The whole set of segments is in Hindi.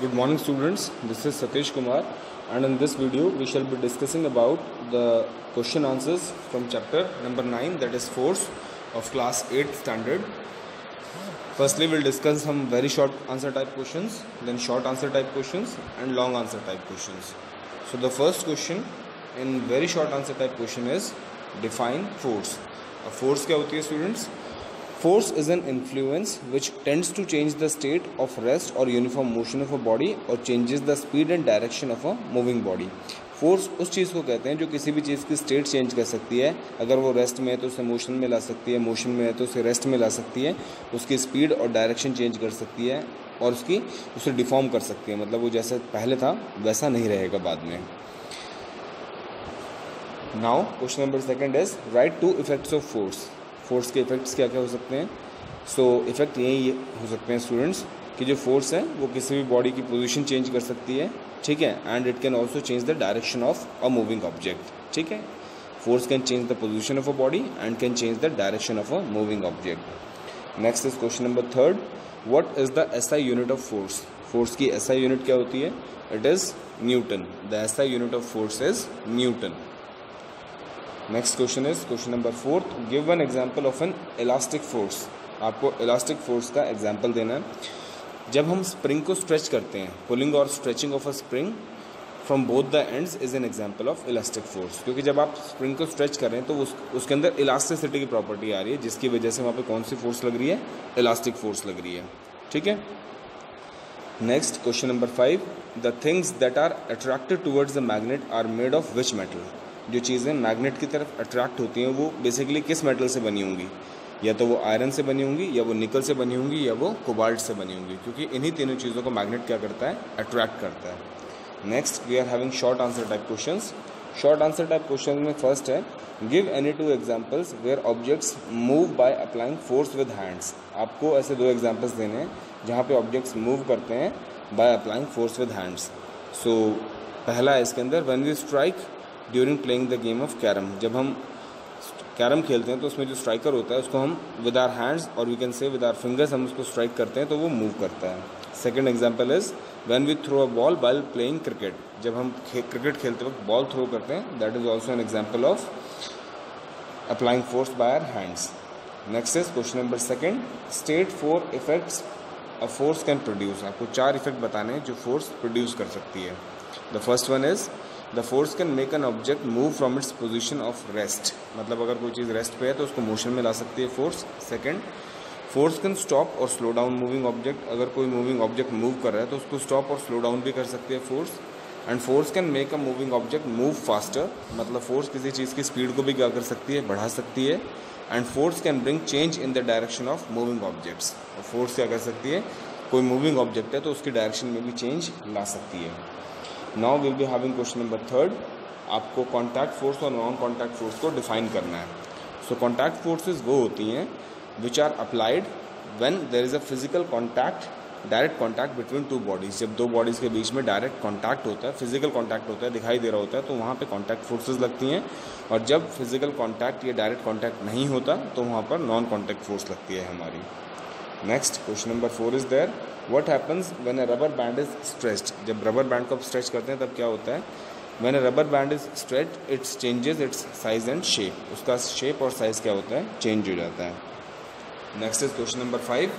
Good morning students, this is Satish Kumar and in this video we shall be discussing about the question answers from chapter number 9, that is force of class 8th standard. Firstly we'll discuss some very short answer type questions, then short answer type questions and long answer type questions. So the first question in very short answer type question is define force. अब force क्या होती है students? Force is an influence which tends to change the state of rest or uniform motion of a body or changes the speed and direction of a moving body. Force उस चीज़ को कहते हैं जो किसी भी चीज़ की स्टेट चेंज कर सकती है. अगर वो रेस्ट में है तो उसे मोशन में ला सकती है, मोशन में है तो उसे रेस्ट में ला सकती है, उसकी स्पीड और डायरेक्शन चेंज कर सकती है और उसे डिफॉर्म कर सकती है. मतलब वो जैसे पहले था वैसा नहीं रहेगा बाद में. Now question number second is write two effects of force. Force के इफेक्ट्स क्या क्या हो सकते हैं? सो इफेक्ट यही हो सकते हैं स्टूडेंट्स कि जो फोर्स है वो किसी भी बॉडी की पोजीशन चेंज कर सकती है, ठीक है, and it can also change the direction of a moving object. ठीक है, force can change the position of a body and can change the direction of a moving object. Next is question number third, what is the SI unit of force. Force की एसआई यूनिट क्या होती है? It is Newton. The SI unit of force is Newton. Next question is question number fourth, give one example of N elastic force. आपको इलास्टिक फोर्स का एग्जाम्पल देना है. जब हम स्प्रिंग को स्ट्रेच करते हैं, पुलिंग और stretching of a spring from both the ends is an example of elastic force. क्योंकि जब आप स्प्रिंग को स्ट्रेच कर रहे हैं तो उसके अंदर इलास्टिसिटी की प्रॉपर्टी आ रही है, जिसकी वजह से वहाँ पे कौन सी फोर्स लग रही है? इलास्टिक फोर्स लग रही है. ठीक है. Next question number 5, the things that are attracted towards the magnet are made of which metal. जो चीज़ें मैग्नेट की तरफ अट्रैक्ट होती हैं वो बेसिकली किस मेटल से बनी होंगी? या तो वो आयरन से बनी होंगी, या वो निकल से बनी होंगी, या वो कोबाल्ट से बनी होंगी, क्योंकि इन्हीं तीनों चीज़ों को मैग्नेट क्या करता है? अट्रैक्ट करता है. Next we are having short answer type questions. Short answer type question में फर्स्ट है, give any two examples where objects move by applying force with hands. आपको ऐसे दो एग्जांपल्स देने हैं जहाँ पे ऑब्जेक्ट्स मूव करते हैं by applying force with hands. So पहला है इसके अंदर, when we strike during playing the game of carrom. जब हम कैरम खेलते हैं तो उसमें जो स्ट्राइकर होता है उसको हम विद आर हैंड्स और we can say with our fingers हम उसको स्ट्राइक करते हैं तो वो मूव करता है. Second example is when we throw a ball while playing cricket. जब हम क्रिकेट खेलते वक्त बॉल थ्रो करते हैं, that is also an example of applying force by our hands. Next is question number second, state 4 effects a force can produce. आपको 4 इफेक्ट बताने हैं जो फोर्स प्रोड्यूस कर सकती है. The first one is the force can make an object move from its position of rest. मतलब अगर कोई चीज़ रेस्ट पे है तो उसको मोशन में ला सकती है force. Second, force can stop और स्लो डाउन मूविंग ऑब्जेक्ट. अगर कोई मूविंग ऑब्जेक्ट मूव कर रहा है तो उसको स्टॉप और स्लो डाउन भी कर सकती है force. And force can make a moving object move faster. मतलब फोर्स किसी चीज़ की स्पीड को भी क्या कर सकती है? बढ़ा सकती है. And force can bring change in the direction of moving objects. Force क्या कर सकती है? कोई मूविंग ऑब्जेक्ट है तो उसकी डायरेक्शन में भी चेंज ला सकती है. Now will be having question number third. आपको कॉन्टैक्ट फोर्स और नॉन कॉन्टैक्ट फोर्स को डिफाइन करना है. सो कॉन्टैक्ट फोर्सेस वो होती हैं which are applied when there is a physical contact, direct contact between two bodies. जब दो बॉडीज़ के बीच में डायरेक्ट कॉन्टैक्ट होता है, फिजिकल कॉन्टैक्ट होता है, दिखाई दे रहा होता है, तो वहाँ पे कॉन्टैक्ट फोर्सेस लगती हैं. और जब फिजिकल कॉन्टैक्ट या डायरेक्ट कॉन्टैक्ट नहीं होता तो वहाँ पर नॉन कॉन्टैक्ट फोर्स लगती है हमारी. Next question number 4 is there, what happens when a rubber band is stretched. जब रबर बैंड को आप स्ट्रेच करते हैं तब क्या होता है? When a rubber band is stretched its changes its size and shape. उसका शेप और साइज क्या होता है? चेंज हो जाता है. Next is question number 5,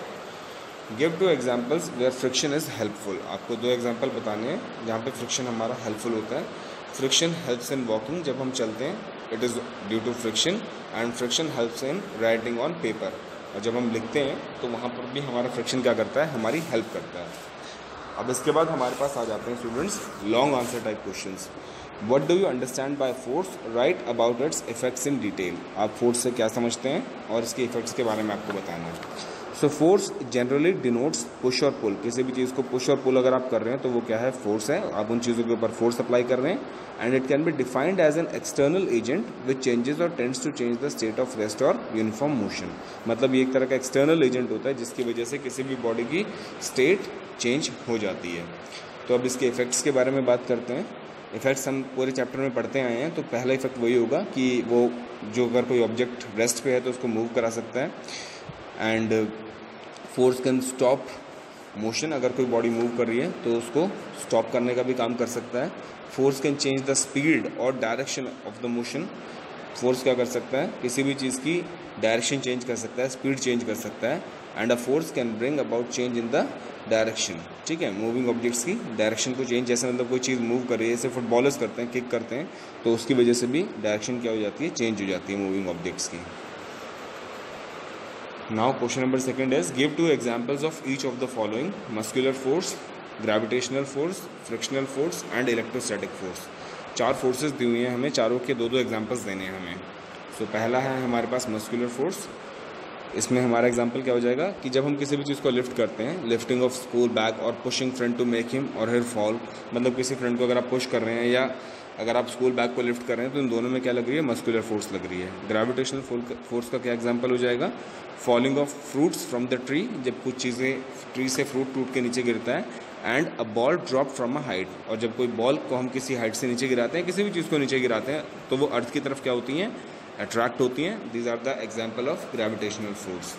give 2 examples where friction is helpful. आपको 2 एग्जाम्पल बताने हैं जहाँ पे फ्रिक्शन हमारा हेल्पफुल होता है. Friction helps in walking. जब हम चलते हैं it is due to friction. And friction helps in writing on paper. और जब हम लिखते हैं तो वहाँ पर भी हमारा फ्रिक्शन क्या करता है? हमारी हेल्प करता है. अब इसके बाद हमारे पास आ जाते हैं students long answer type questions. What do you understand by force, right about it's effects in detail. आप फोर्स से क्या समझते हैं और इसके इफेक्ट्स के बारे में आपको बताना है. So force generally denotes push और पुल. किसी भी चीज़ को पुश और पुल अगर आप कर रहे हैं तो वो क्या है? फोर्स है. आप उन चीज़ों के ऊपर फोर्स अप्लाई कर रहे हैं. And it can be defined as an external agent which changes or tends to change the state of rest or uniform motion. मतलब ये एक तरह का एक्सटर्नल एजेंट होता है जिसकी वजह से किसी भी बॉडी की स्टेट चेंज हो जाती है. तो अब इसके इफेक्ट्स के बारे में बात करते हैं. इफेक्ट्स हम पूरे चैप्टर में पढ़ते आए हैं. तो पहला इफेक्ट वही होगा कि वो जो अगर कोई ऑब्जेक्ट रेस्ट पे है तो उसको मूव करा सकता है. And force can stop motion, अगर कोई बॉडी मूव कर रही है तो उसको स्टॉप करने का भी काम कर सकता है। Force can change the speed or direction of the motion. Force क्या कर सकता है, किसी भी चीज़ की डायरेक्शन चेंज कर सकता है, स्पीड चेंज कर सकता है। And a force can bring about change in the direction, ठीक है, मूविंग ऑब्जेक्ट्स की डायरेक्शन को चेंज, जैसे मतलब कोई चीज़ मूव कर रही है, जैसे फुटबॉलर्स करते हैं, किक करते हैं, तो उसकी वजह से भी डायरेक्शन क्या हो जाती है, चेंज हो जाती है मूविंग ऑब्जेक्ट्स की। Now question number second is give 2 examples of each of the following: muscular force, gravitational force, frictional force and electrostatic force. 4 forces दी हुई हैं हमें, चारों के 2-2 एग्जांपल्स देने हैं हमें। सो पहला है हमारे पास मस्कुलर फोर्स। इसमें हमारा एग्जांपल क्या हो जाएगा कि जब हम किसी भी चीज़ को लिफ्ट करते हैं, लिफ्टिंग ऑफ स्कूल बैग और pushing friend to make him और हर फॉल, मतलब किसी फ्रेंड को अगर आप पुश कर रहे हैं या अगर आप स्कूल बैग को लिफ्ट कर रहे हैं, तो इन दोनों में क्या लग रही है, मस्कुलर फोर्स लग रही है। ग्रेविटेशनल फोर्स का क्या एग्जांपल हो जाएगा, falling of fruits from the tree, जब कुछ चीज़ें ट्री से फ्रूट टूट के नीचे गिरता है। And a ball drop from a height, और जब कोई बॉल को हम किसी हाइट से नीचे गिराते हैं, किसी भी चीज़ को नीचे गिराते हैं, तो वो अर्थ की तरफ क्या होती हैं, अट्रैक्ट होती हैं। These are the example of gravitational force.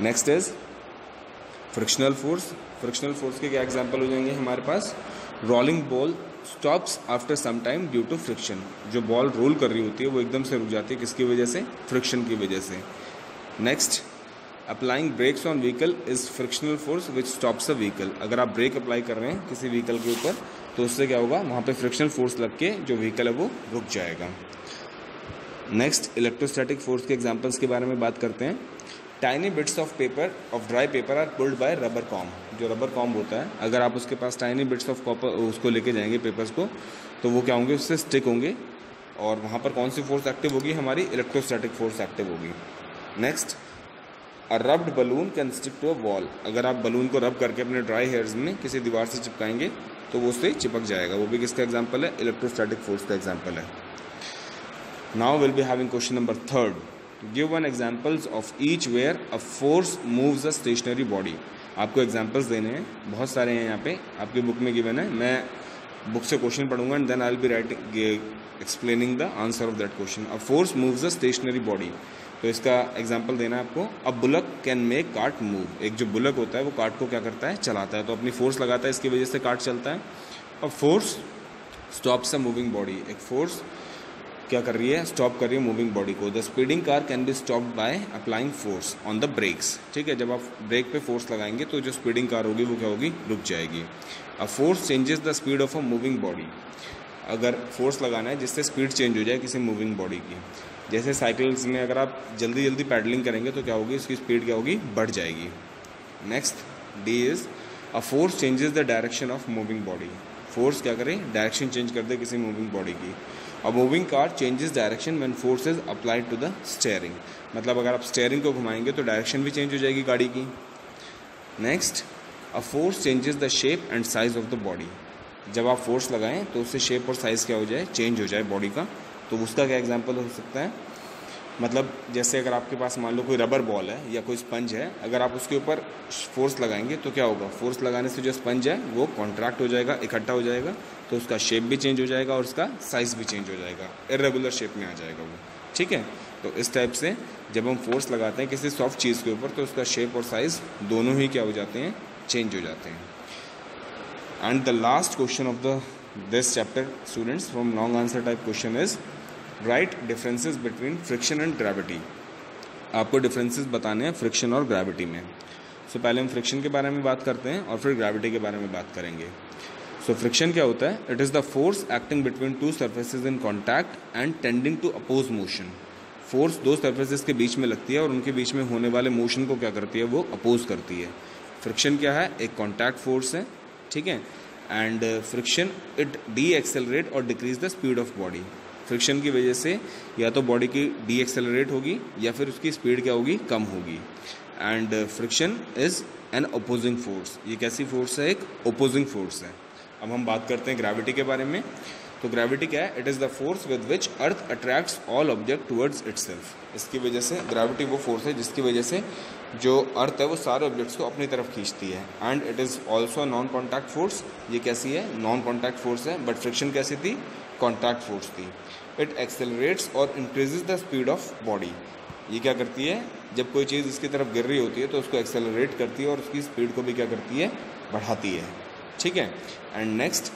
Next is frictional force. Frictional force के क्या एग्जांपल हो जाएंगे हमारे पास, rolling ball stops after some time due to friction. जो बॉल रोल कर रही होती है वो एकदम से रुक जाती है, किसकी वजह से, फ्रिक्शन की वजह से। Next, applying breaks on vehicle is frictional force which stops a vehicle. अगर आप ब्रेक अप्लाई कर रहे हैं किसी व्हीकल के ऊपर, तो उससे क्या होगा, वहाँ पे फ्रिक्शनल फोर्स लग के जो व्हीकल है वो रुक जाएगा। नेक्स्ट, इलेक्ट्रोस्टैटिक फोर्स के एग्जांपल्स के बारे में बात करते हैं। Tiny bits of paper of dry paper are pulled by rubber comb. जो रबर कॉम्ब होता है, अगर आप उसके पास टाइनी बिट्स ऑफ कॉपर उसको लेके जाएंगे पेपर्स को, तो वो क्या होंगे, उससे स्टिक होंगे, और वहाँ पर कौन सी फोर्स एक्टिव होगी, हमारी इलेक्ट्रोस्टैटिक फोर्स एक्टिव होगी। Next, a rubbed balloon can stick to a wall. अगर आप बलून को रब करके अपने ड्राई हेयर्स में किसी दीवार से चिपकाएंगे तो वो उससे चिपक जाएगा, वो भी किसका एग्जाम्पल है, इलेक्ट्रोस्टैटिक फोर्स का एग्जाम्पल है। Now will be having question number 3rd। Give 1 examples of each where a force moves a stationary body. आपको एग्जाम्पल्स देने हैं, बहुत सारे हैं यहाँ पे आपकी बुक में गिवन है। मैं बुक से क्वेश्चन पढ़ूंगा and then I will be writing explaining the answer of that question. A force moves a stationary body, तो इसका एग्जाम्पल देना है आपको। A bullock can make cart move. एक जो बुलक होता है वो कार्ट को क्या करता है, चलाता है, तो अपनी फोर्स लगाता है, इसकी वजह से कार्ट चलता है। A force stops a moving body. एक फोर्स क्या कर रही है, स्टॉप कर रही है मूविंग बॉडी को। The speeding car can be stopped by applying force on the brakes. ठीक है, जब आप ब्रेक पे फोर्स लगाएंगे तो जो स्पीडिंग कार होगी वो क्या होगी, रुक जाएगी। A force changes the speed of a moving body. अगर फोर्स लगाना है जिससे स्पीड चेंज हो जाए किसी मूविंग बॉडी की, जैसे साइकिल्स में अगर आप जल्दी जल्दी पैडलिंग करेंगे तो क्या होगी, उसकी स्पीड क्या होगी, बढ़ जाएगी। Next, D is a force changes the direction of moving body. Force क्या करे, डायरेक्शन चेंज कर दे किसी मूविंग बॉडी की। A moving car changes direction when force is applied to the steering. मतलब अगर आप स्टीयरिंग को घुमाएंगे तो डायरेक्शन भी चेंज हो जाएगी गाड़ी की। Next, a force changes the shape and size of the body. जब आप फोर्स लगाएं तो उससे शेप और साइज़ क्या हो जाए, चेंज हो जाए बॉडी का, तो उसका क्या एग्जांपल हो सकता है। मतलब जैसे अगर आपके पास मान लो कोई रबर बॉल है या कोई स्पंज है, अगर आप उसके ऊपर फोर्स लगाएंगे तो क्या होगा, फोर्स लगाने से जो स्पंज है वो कॉन्ट्रैक्ट हो जाएगा, इकट्ठा हो जाएगा, तो उसका शेप भी चेंज हो जाएगा और उसका साइज़ भी चेंज हो जाएगा, इर्रेगुलर शेप में आ जाएगा वो। ठीक है, तो इस टाइप से जब हम फोर्स लगाते हैं किसी सॉफ्ट चीज़ के ऊपर तो उसका शेप और साइज़ दोनों ही क्या हो जाते हैं, चेंज हो जाते हैं। And the last question of this chapter students from long answer type question is right differences between friction and gravity. आपको डिफरेंसेस बताने हैं फ्रिक्शन और ग्रेविटी में। सो पहले हम फ्रिक्शन के बारे में बात करते हैं और फिर ग्रेविटी के बारे में बात करेंगे। सो फ्रिक्शन क्या होता है, it is the force acting between two surfaces in contact and tending to oppose motion. Force दो सर्फेसेज के बीच में लगती है और उनके बीच में होने वाले मोशन को क्या करती है, वो अपोज करती है। फ्रिक्शन क्या है, एक कॉन्टैक्ट फोर्स है, ठीक है, and friction it decelerate or decrease the speed of body. Friction की वजह से या तो बॉडी की डी एक्सेलरेट होगी या फिर उसकी स्पीड क्या होगी, कम होगी। And friction is an opposing force. ये कैसी फोर्स है, एक अपोजिंग फोर्स है। अब हम बात करते हैं ग्रेविटी के बारे में। तो ग्रेविटी क्या है, it is the force with which earth attracts all object towards itself. इसकी वजह से ग्रेविटी वो फोर्स है जिसकी वजह से जो अर्थ है वो सारे ऑब्जेक्ट्स को अपनी तरफ खींचती है। And it is also non contact force. ये कैसी है, नॉन कॉन्टैक्ट फोर्स है, बट फ्रिक्शन कैसी थी, कॉन्टैक्ट फोर्स थी। इट एक्सेलरेट्स और increases the speed of body. ये क्या करती है, जब कोई चीज़ इसकी तरफ गिर रही होती है तो उसको एक्सेलरेट करती है और उसकी स्पीड को भी क्या करती है, बढ़ाती है, ठीक है। And next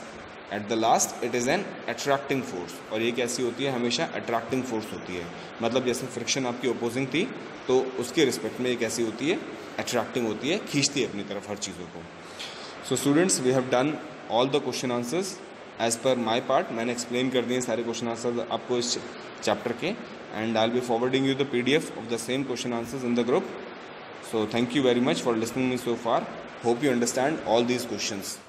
at the last it is an attracting force, और ये कैसी होती है, हमेशा अट्रैक्टिंग फोर्स होती है। मतलब जैसे फ्रिक्शन आपकी अपोजिंग थी तो उसके रिस्पेक्ट में ये कैसी होती है, अट्रैक्टिंग होती है, खींचती है अपनी तरफ हर चीज़ों को। So students we have done all the question answers as per my part. मैंने एक्सप्लेन कर दिए सारे क्वेश्चन आंसर आपको इस चैप्टर के, and I will B forwarding you the PDF of the same question answers in the group. So thank you very much for listening me so far. Hope you understand all these questions.